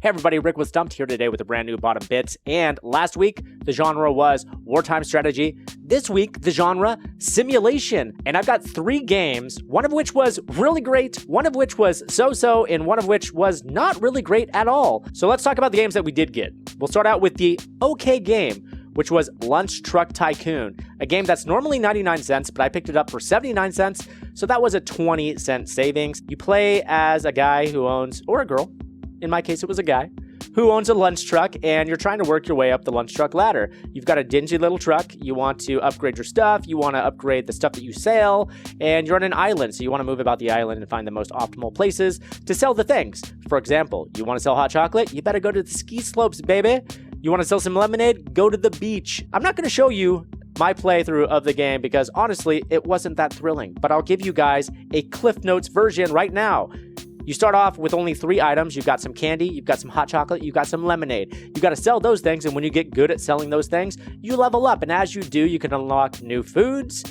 Hey everybody, Rick with Stumpt here today with a brand new Bottom Bits, and last week the genre was wartime strategy. This week the genre simulation, and I've got 3 games, one of which was really great, one of which was so-so, and one of which was not really great at all. So let's talk about the games that we did get. We'll start out with the okay game, which was Lunch Truck Tycoon, a game that's normally 99 cents, but I picked it up for 79 cents, so that was a 20-cent savings. You play as a guy who owns, or a girl, in my case it was a guy, who owns a lunch truck, and you're trying to work your way up the lunch truck ladder. You've got a dingy little truck, you want to upgrade your stuff, you want to upgrade the stuff that you sell, and you're on an island, so you want to move about the island and find the most optimal places to sell the things. For example, you want to sell hot chocolate? You better go to the ski slopes, baby. You want to sell some lemonade? Go to the beach. I'm not going to show you my playthrough of the game because honestly, it wasn't that thrilling, but I'll give you guys a Cliff Notes version right now. You start off with only 3 items. You've got some candy, you've got some hot chocolate, you've got some lemonade. You got to sell those things, and when you get good at selling those things, you level up. And as you do, you can unlock new foods,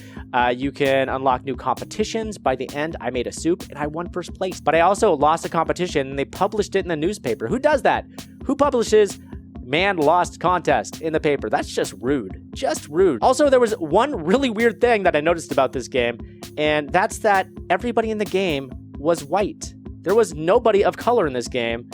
you can unlock new competitions. By the end, I made a soup, and I won first place. But I also lost a competition, and they published it in the newspaper. Who does that? Who publishes man lost contest in the paper? That's just rude. Just rude. Also, there was one really weird thing that I noticed about this game, and that's that everybody in the game was white. There was nobody of color in this game,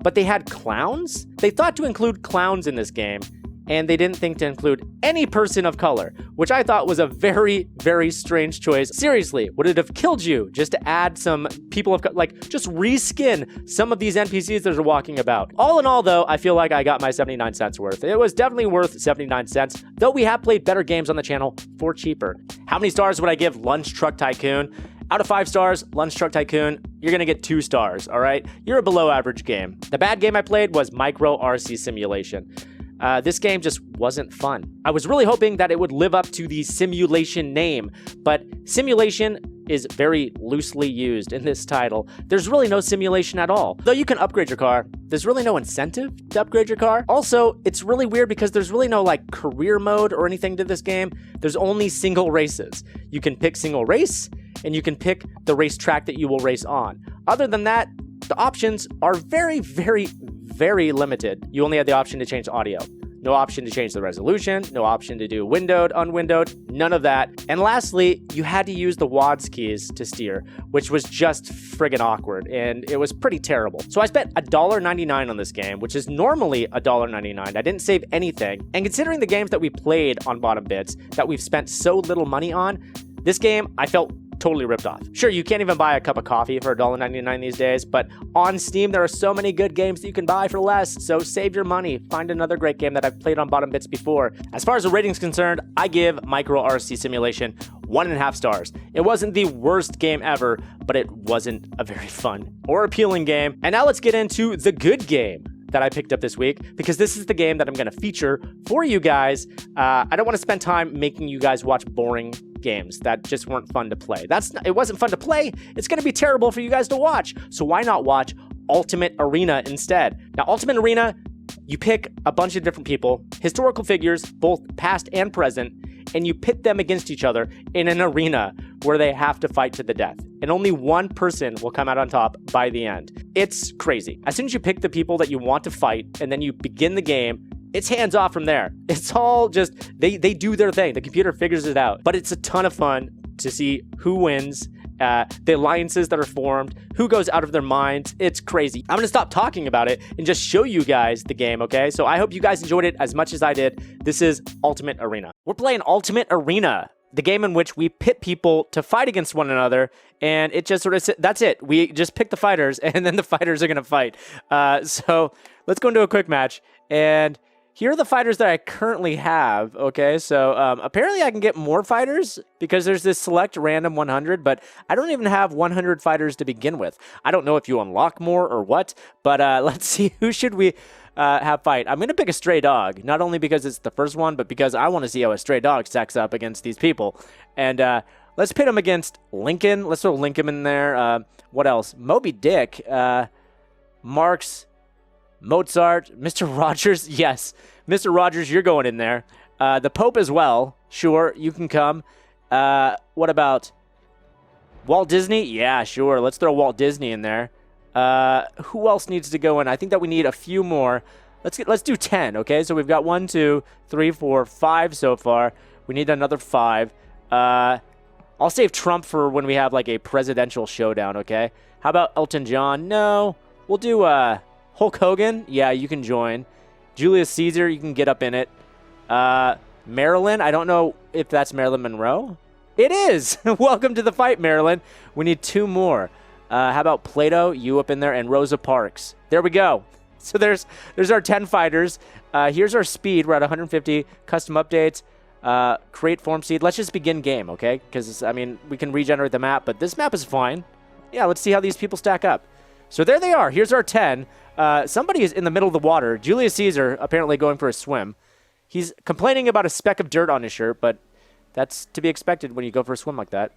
but they had clowns? They thought to include clowns in this game, and they didn't think to include any person of color, which I thought was a very, very strange choice. Seriously, would it have killed you just to add some people of color, like just reskin some of these NPCs that are walking about? All in all, though, I feel like I got my 79 cents worth. It was definitely worth 79 cents, though we have played better games on the channel for cheaper. How many stars would I give Lunch Truck Tycoon? Out of 5 stars, Lunch Truck Tycoon, you're going to get 2 stars, all right? You're a below average game. The bad game I played was MircoRC Simulation. This game just wasn't fun. I was really hoping that it would live up to the simulation name, but simulation is very loosely used in this title. There's really no simulation at all. Though you can upgrade your car, there's really no incentive to upgrade your car. Also, it's really weird because there's really no like career mode or anything to this game. There's only single races. You can pick single race, and you can pick the racetrack that you will race on. Other than that, the options are very, very, very limited. You only have the option to change the audio. No option to change the resolution, no option to do windowed, unwindowed, none of that. And lastly, you had to use the WASD keys to steer, which was just friggin' awkward, and it was pretty terrible. So I spent $1.99 on this game, which is normally $1.99. I didn't save anything. And considering the games that we played on Bottom Bits that we've spent so little money on, this game, I felt totally ripped off. Sure, you can't even buy a cup of coffee for $1.99 these days, but on Steam, there are so many good games that you can buy for less, so save your money. Find another great game that I've played on Bottom Bits before. As far as the rating's concerned, I give MircoRC Simulation 1.5 stars. It wasn't the worst game ever, but it wasn't a very fun or appealing game. And now let's get into the good game that I picked up this week, because this is the game that I'm going to feature for you guys. I don't want to spend time making you guys watch boring games that just weren't fun to play. It wasn't fun to play. It's going to be terrible for you guys to watch. So why not watch Ultimate Arena instead? Now, Ultimate Arena, you pick a bunch of different people, historical figures, both past and present, and you pit them against each other in an arena where they have to fight to the death. And only one person will come out on top by the end. It's crazy. As soon as you pick the people that you want to fight, and then you begin the game, it's hands off from there. It's all just, they do their thing. The computer figures it out. But it's a ton of fun to see who wins, the alliances that are formed, who goes out of their minds. It's crazy. I'm going to stop talking about it and just show you guys the game, okay? So I hope you guys enjoyed it as much as I did. This is Ultimate Arena. We're playing Ultimate Arena, the game in which we pit people to fight against one another, and it just sort of, that's it. We just pick the fighters, and then the fighters are going to fight. So let's go into a quick match, and here are the fighters that I currently have, okay? So apparently I can get more fighters because there's this select random 100, but I don't even have 100 fighters to begin with. I don't know if you unlock more or what, but let's see, who should we have fight? I'm going to pick a stray dog, not only because it's the first one, but because I want to see how a stray dog stacks up against these people. And let's pit him against Lincoln. Let's throw Lincoln in there. What else? Moby Dick, Marx, Mozart, Mr. Rogers. Yes, Mr. Rogers, you're going in there. The Pope as well. Sure, you can come. What about Walt Disney? Yeah, sure. Let's throw Walt Disney in there. Who else needs to go in? I think that we need a few more. Let's do 10, okay? So we've got 1, 2, 3, 4, 5 so far. We need another 5. I'll save Trump for when we have like a presidential showdown, okay? How about Elton John? No. We'll do Hulk Hogan. Yeah, you can join. Julius Caesar, you can get up in it. Marilyn, I don't know if that's Marilyn Monroe. It is. Welcome to the fight, Marilyn. We need 2 more. How about Plato? You up in there, and Rosa Parks. There we go. So there's our 10 fighters. Here's our speed. We're at 150. Custom updates. Create form seed. Let's just begin game, okay? Because, I mean, we can regenerate the map, but this map is fine. Yeah, let's see how these people stack up. So there they are. Here's our 10. Somebody is in the middle of the water. Julius Caesar apparently going for a swim. He's complaining about a speck of dirt on his shirt, but that's to be expected when you go for a swim like that.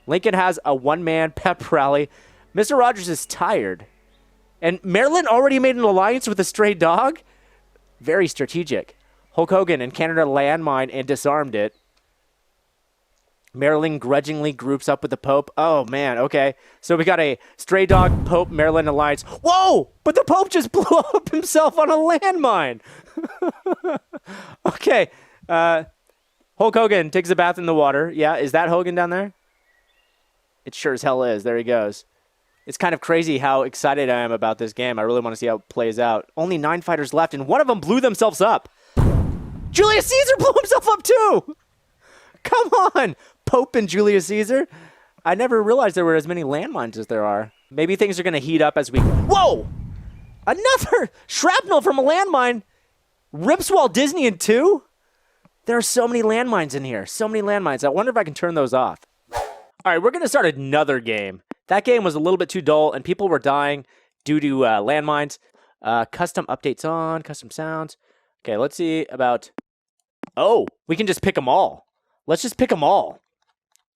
Lincoln has a one-man pep rally. Mr. Rogers is tired. And Maryland already made an alliance with a stray dog? Very strategic. Hulk Hogan encountered a landmine and disarmed it. Maryland grudgingly groups up with the Pope. Oh, man, okay. So we got a stray dog, Pope, Maryland alliance. Whoa! But the Pope just blew up himself on a landmine. Okay. Hulk Hogan takes a bath in the water. Yeah, is that Hogan down there? It sure as hell is. There he goes. It's kind of crazy how excited I am about this game. I really want to see how it plays out. Only 9 fighters left, and one of them blew themselves up. Julius Caesar blew himself up too! Come on, Pope and Julius Caesar. I never realized there were as many landmines as there are. Maybe things are going to heat up as we... Whoa! Another shrapnel from a landmine. Rips Walt Disney in 2? There are so many landmines in here. So many landmines. I wonder if I can turn those off. All right, we're going to start another game. That game was a little bit too dull, and people were dying due to landmines. Custom updates on, custom sounds. Okay, let's see about... Oh, we can just pick them all. Let's just pick them all.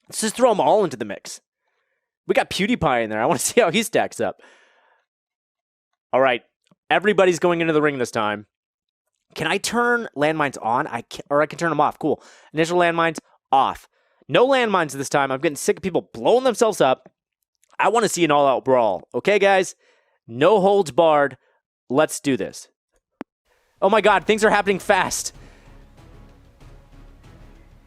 Let's just throw them all into the mix. We got PewDiePie in there. I want to see how he stacks up. All right, everybody's going into the ring this time. Can I turn landmines on? I can turn them off. Cool. Initial landmines off. No landmines this time. I'm getting sick of people blowing themselves up. I want to see an all-out brawl. Okay, guys? No holds barred. Let's do this. Oh my god, things are happening fast.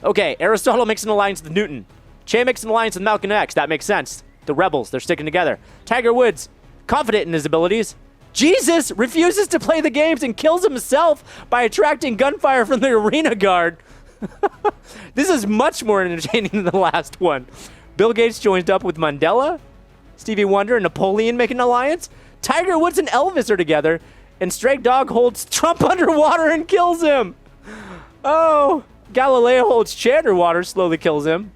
Okay, Aristotle makes an alliance with Newton. Che makes an alliance with Malcolm X. That makes sense. The rebels, they're sticking together. Tiger Woods, confident in his abilities. Jesus refuses to play the games and kills himself by attracting gunfire from the arena guard. This is much more entertaining than the last one. Bill Gates joins up with Mandela. Stevie Wonder and Napoleon make an alliance. Tiger Woods and Elvis are together. And Stray Dog holds Trump underwater and kills him. Oh, Galileo holds Che underwater, slowly kills him.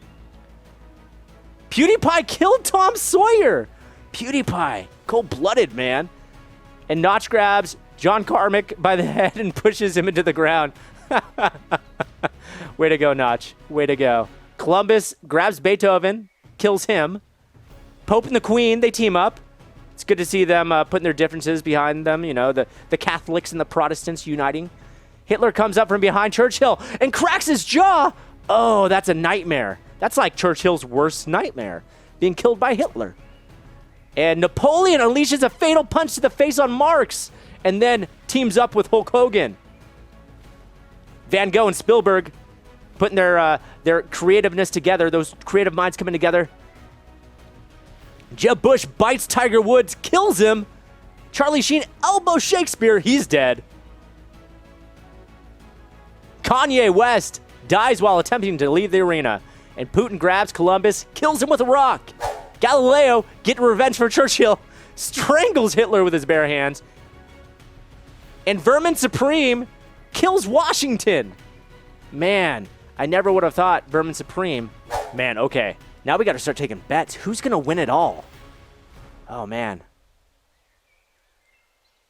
PewDiePie killed Tom Sawyer. PewDiePie, cold-blooded, man. And Notch grabs John Carmack by the head and pushes him into the ground. Way to go, Notch. Way to go. Columbus grabs Beethoven, kills him. Pope and the Queen, they team up. It's good to see them putting their differences behind them, you know, the Catholics and the Protestants uniting. Hitler comes up from behind Churchill and cracks his jaw. Oh, that's a nightmare. That's like Churchill's worst nightmare, being killed by Hitler. And Napoleon unleashes a fatal punch to the face on Marx and then teams up with Hulk Hogan. Van Gogh and Spielberg putting their creativeness together, those creative minds coming together. Jeb Bush bites Tiger Woods, kills him. Charlie Sheen elbows Shakespeare, he's dead. Kanye West dies while attempting to leave the arena. And Putin grabs Columbus, kills him with a rock. Galileo, getting revenge for Churchill, strangles Hitler with his bare hands. And Vermin Supreme kills Washington. Man, I never would have thought Vermin Supreme. Man, okay. Now we got to start taking bets. Who's going to win it all? Oh, man.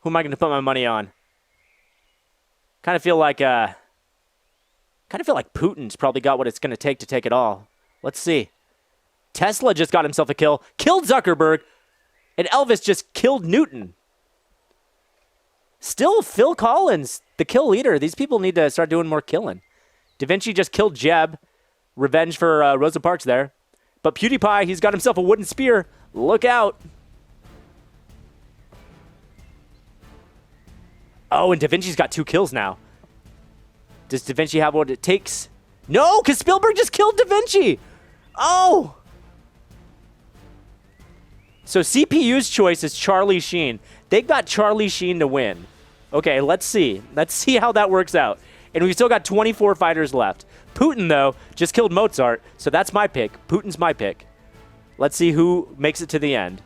Who am I going to put my money on? Kind of feel like Putin's probably got what it's going to take it all. Let's see. Tesla just got himself a kill. Killed Zuckerberg. And Elvis just killed Newton. Still Phil Collins, the kill leader. These people need to start doing more killing. Da Vinci just killed Jeb. Revenge for Rosa Parks there. But PewDiePie, he's got himself a wooden spear. Look out. Oh, and Da Vinci's got 2 kills now. Does Da Vinci have what it takes? No, because Spielberg just killed Da Vinci. Oh. So CPU's choice is Charlie Sheen. They got Charlie Sheen to win. Okay, let's see. Let's see how that works out. And we've still got 24 fighters left. Putin, though, just killed Mozart, so that's my pick. Putin's my pick. Let's see who makes it to the end.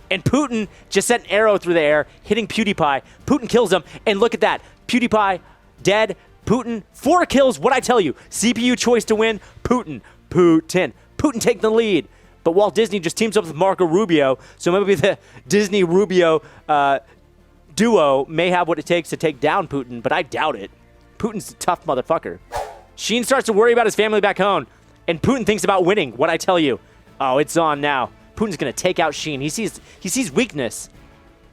And Putin just sent an arrow through the air, hitting PewDiePie. Putin kills him, and look at that. PewDiePie dead. Putin, 4 kills. What'd I tell you? CPU choice to win. Putin. Putin taking the lead. But Walt Disney just teams up with Marco Rubio, so maybe the Disney-Rubio duo may have what it takes to take down Putin, but I doubt it. Putin's a tough motherfucker. Sheen starts to worry about his family back home, and Putin thinks about winning. What'd I tell you? Oh, it's on now. Putin's going to take out Sheen. He sees weakness.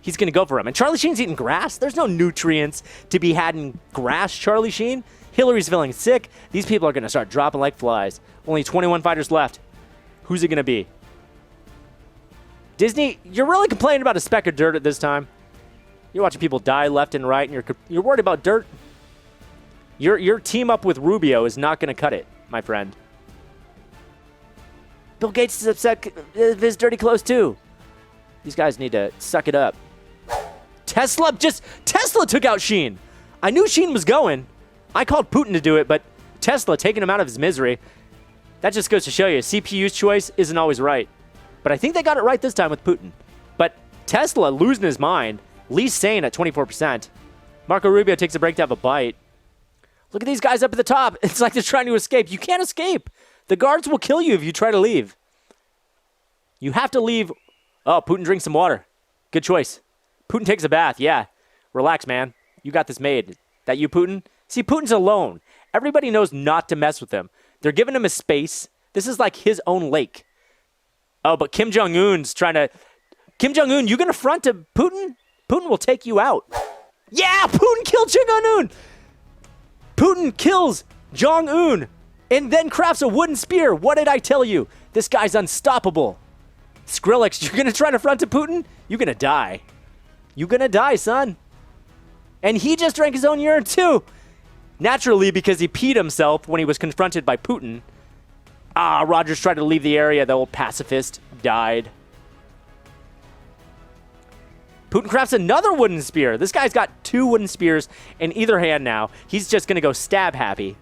He's going to go for him. And Charlie Sheen's eating grass. There's no nutrients to be had in grass, Charlie Sheen. Hillary's feeling sick. These people are going to start dropping like flies. Only 21 fighters left. Who's it going to be? Disney, you're really complaining about a speck of dirt at this time. You're watching people die left and right, and you're worried about dirt. Your team up with Rubio is not going to cut it, my friend. Bill Gates is upset with his dirty clothes, too. These guys need to suck it up. Tesla took out Sheen. I knew Sheen was going. I called Putin to do it, but Tesla taking him out of his misery. That just goes to show you, CPU's choice isn't always right. But I think they got it right this time with Putin. But Tesla losing his mind. Least sane at 24%. Marco Rubio takes a break to have a bite. Look at these guys up at the top. It's like they're trying to escape. You can't escape. The guards will kill you if you try to leave. You have to leave. Oh, Putin drinks some water. Good choice. Putin takes a bath. Yeah. Relax, man. You got this made. That you, Putin? See, Putin's alone. Everybody knows not to mess with him. They're giving him a space. This is like his own lake. Oh, but Kim Jong-un's trying to... Kim Jong-un, you going to front to Putin? Putin will take you out. Yeah, Putin killed Kim Jong-un. Putin kills Jong-un and then crafts a wooden spear. What did I tell you? This guy's unstoppable. Skrillex, you're going to try to front to Putin? You're going to die. You're going to die, son. And he just drank his own urine, too. Naturally, because he peed himself when he was confronted by Putin. Rogers tried to leave the area. The old pacifist died. Putin crafts another wooden spear. This guy's got 2 wooden spears in either hand now. He's just going to go stab happy.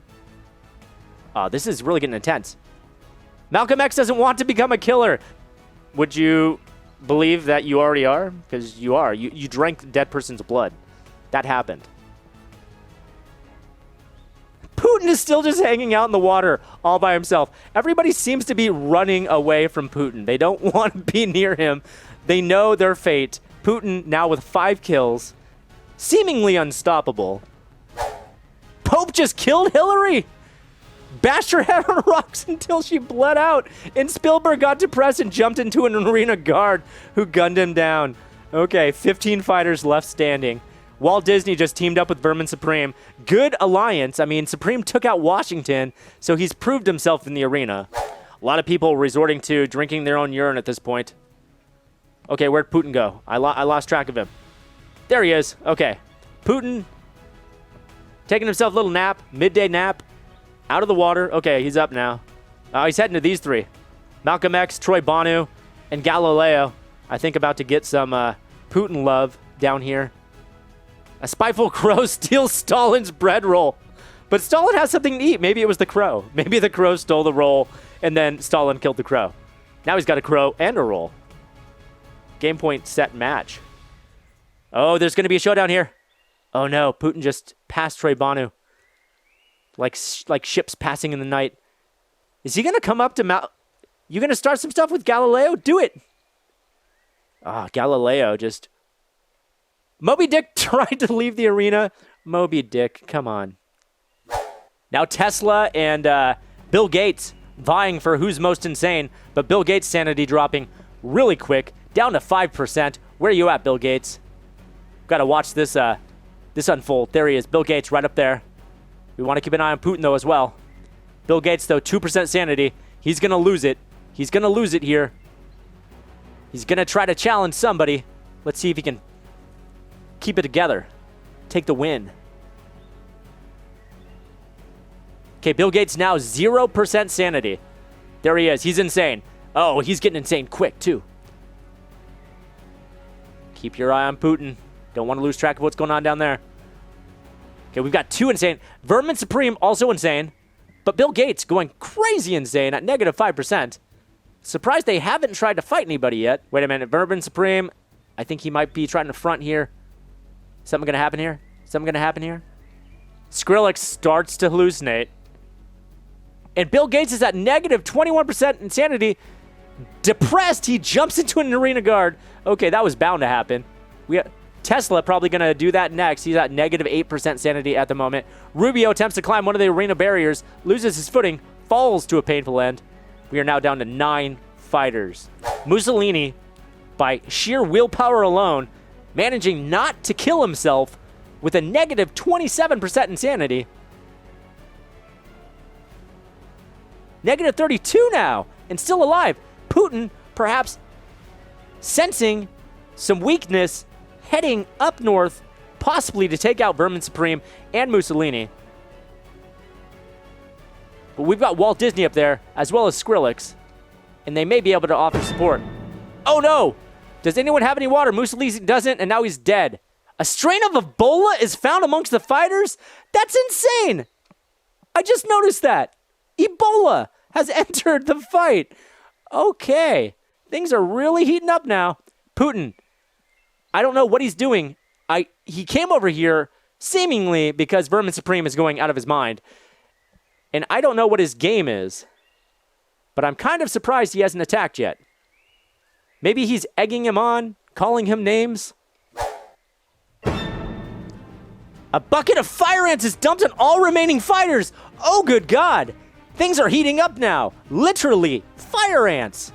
This is really getting intense. Malcolm X doesn't want to become a killer. Would you believe that you already are? Because you are. You drank the dead person's blood. That happened. Putin is still just hanging out in the water all by himself. Everybody seems to be running away from Putin. They don't want to be near him. They know their fate. Putin now with 5 kills. Seemingly unstoppable. Pope just killed Hillary. Bashed her head on rocks until she bled out. And Spielberg got depressed and jumped into an arena guard who gunned him down. Okay, 15 fighters left standing. Walt Disney just teamed up with Vermin Supreme. Good alliance. I mean, Supreme took out Washington, so he's proved himself in the arena. A lot of people resorting to drinking their own urine at this point. Okay, where'd Putin go? I lost track of him. There he is. Okay. Putin taking himself a little nap, midday nap, out of the water. Okay, he's up now. He's heading to these 3. Malcolm X, Troy Bonu, and Galileo. I think about to get some Putin love down here. A spiteful crow steals Stalin's bread roll. But Stalin has something to eat. Maybe it was the crow. Maybe the crow stole the roll, and then Stalin killed the crow. Now he's got a crow and a roll. Game point, set, match. Oh, there's going to be a showdown here. Oh, no. Putin just passed Troy Bonu. Like ships passing in the night. Is he going to come up to You going to start some stuff with Galileo? Do it. Galileo just... Moby Dick tried to leave the arena. Moby Dick, come on. Now Tesla and Bill Gates vying for who's most insane, but Bill Gates' sanity dropping really quick, down to 5%. Where are you at, Bill Gates? Got to watch this unfold. There he is, Bill Gates right up there. We want to keep an eye on Putin, though, as well. Bill Gates, though, 2% sanity. He's going to lose it. He's going to lose it here. He's going to try to challenge somebody. Let's see if he can keep it together. take the win. Okay, Bill Gates now 0% sanity. There he is. He's insane. Oh, he's getting insane quick, too. Keep your eye on Putin. Don't want to lose track of what's going on down there. Okay, we've got 2 insane. Vermin Supreme, also insane. But Bill Gates going crazy insane at negative 5%. Surprised they haven't tried to fight anybody yet. Wait a minute. Vermin Supreme, I think he might be trying to front here. Something going to happen here? Something going to happen here? Skrillex starts to hallucinate. And Bill Gates is at negative 21% insanity. Depressed, he jumps into an arena guard. Okay, that was bound to happen. Tesla probably going to do that next. He's at negative 8% sanity at the moment. Rubio attempts to climb one of the arena barriers, loses his footing, falls to a painful end. We are now down to 9 fighters. Mussolini, by sheer willpower alone, managing not to kill himself with a negative 27% insanity. Negative 32 now, and still alive. Putin, perhaps sensing some weakness, heading up north, possibly to take out Vermin Supreme and Mussolini. But we've got Walt Disney up there, as well as Skrillex, and they may be able to offer support. Oh no! Does anyone have any water? Mussolini doesn't, and now he's dead. A strain of Ebola is found amongst the fighters? That's insane! I just noticed that. Ebola has entered the fight. Okay. Things are really heating up now. Putin, I don't know what he's doing. He came over here seemingly because Vermin Supreme is going out of his mind. And I don't know what his game is. But I'm kind of surprised he hasn't attacked yet. Maybe he's egging him on, calling him names. A bucket of fire ants is dumped on all remaining fighters. Oh, good God. Things are heating up now. Literally, fire ants.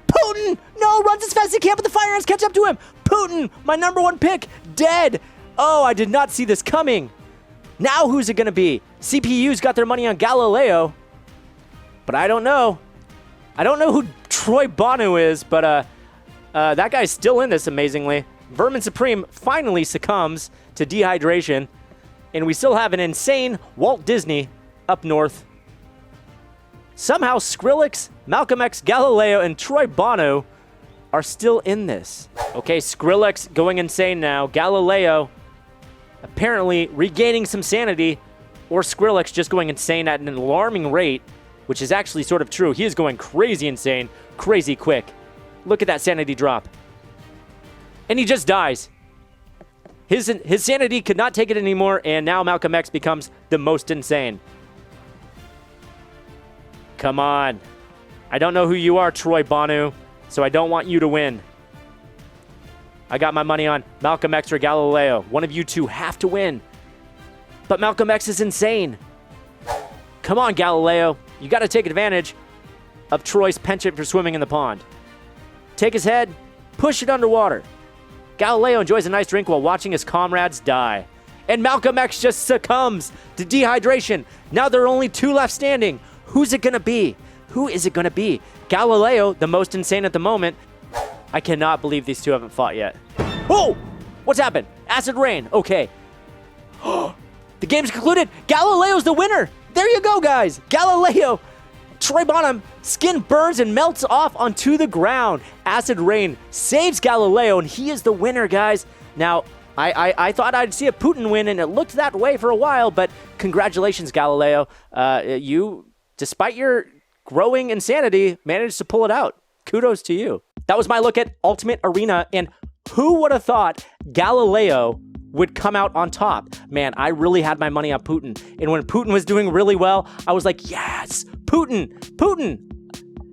Putin, no, runs as fast as he can, but the fire ants catch up to him. Putin, my number 1 pick, dead. Oh, I did not see this coming. Now who's it going to be? CPU's got their money on Galileo. But I don't know. I don't know who Troy Bonu is, but that guy's still in this, amazingly. Vermin Supreme finally succumbs to dehydration. And we still have an insane Walt Disney up north. Somehow Skrillex, Malcolm X, Galileo, and Troy Bonu are still in this. Okay, Skrillex going insane now. Galileo apparently regaining some sanity, or Skrillex just going insane at an alarming rate, which is actually sort of true. He is going crazy insane, crazy quick. Look at that sanity drop. And he just dies. His sanity could not take it anymore, and now Malcolm X becomes the most insane. Come on. I don't know who you are, Troy Bonu, so I don't want you to win. I got my money on Malcolm X or Galileo. One of you two have to win. But Malcolm X is insane. Come on, Galileo. You got to take advantage of Troy's penchant for swimming in the pond. Take his head, push it underwater. Galileo enjoys a nice drink while watching his comrades die. And Malcolm X just succumbs to dehydration. Now there are only 2 left standing. Who's it going to be? Who is it going to be? Galileo, the most insane at the moment. I cannot believe these two haven't fought yet. Oh! What's happened? Acid rain. Okay. The game's concluded. Galileo's the winner. There you go, guys. Galileo. Troy Bonham, skin burns and melts off onto the ground. Acid rain saves Galileo, and he is the winner, guys. Now, I thought I'd see a Putin win, and it looked that way for a while, but congratulations, Galileo. You, despite your growing insanity, managed to pull it out. Kudos to you. That was my look at Ultimate Arena, and who would have thought Galileo would come out on top? Man, I really had my money on Putin. And when Putin was doing really well, I was like, yes, Putin.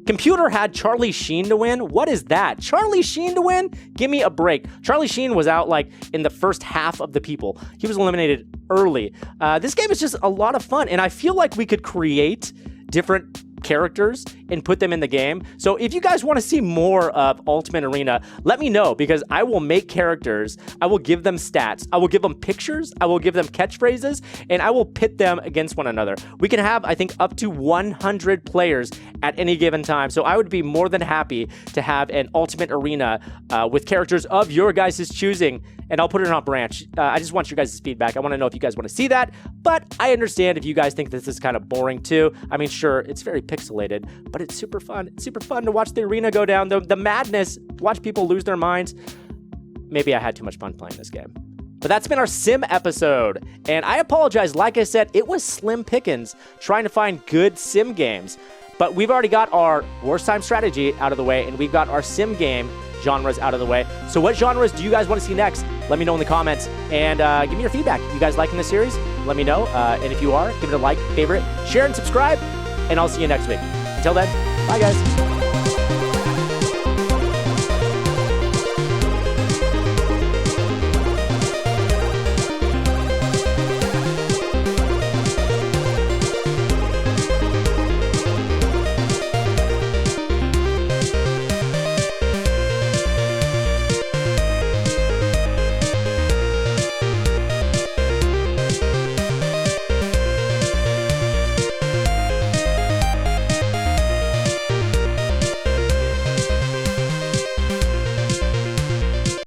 Computer had Charlie Sheen to win. What is that? Charlie Sheen to win? Give me a break. Charlie Sheen was out like in the first half of the people. He was eliminated early. This game is just a lot of fun, and I feel like we could create different characters and put them in the game. So if you guys want to see more of Ultimate Arena, let me know, because I will make characters, I will give them stats, I will give them pictures, I will give them catchphrases, and I will pit them against one another. We can have, I think, up to 100 players at any given time. So I would be more than happy to have an Ultimate Arena with characters of your guys' choosing, and I'll put it on Branch. I just want your guys' feedback. I want to know if you guys want to see that, but I understand if you guys think this is kind of boring too. I mean, sure, it's very pixelated, but it's super fun. It's super fun to watch the arena go down, the madness, watch people lose their minds. Maybe I had too much fun playing this game. But that's been our sim episode, and I apologize. Like I said, it was slim pickings trying to find good sim games, but we've already got our wartime strategy out of the way, and we've got our sim game genres out of the way. So what genres do you guys want to see next? Let me know in the comments, and give me your feedback. You guys liking the series? Let me know, and if you are, give it a like, favorite, share, and subscribe, and I'll see you next week. Until then, bye guys.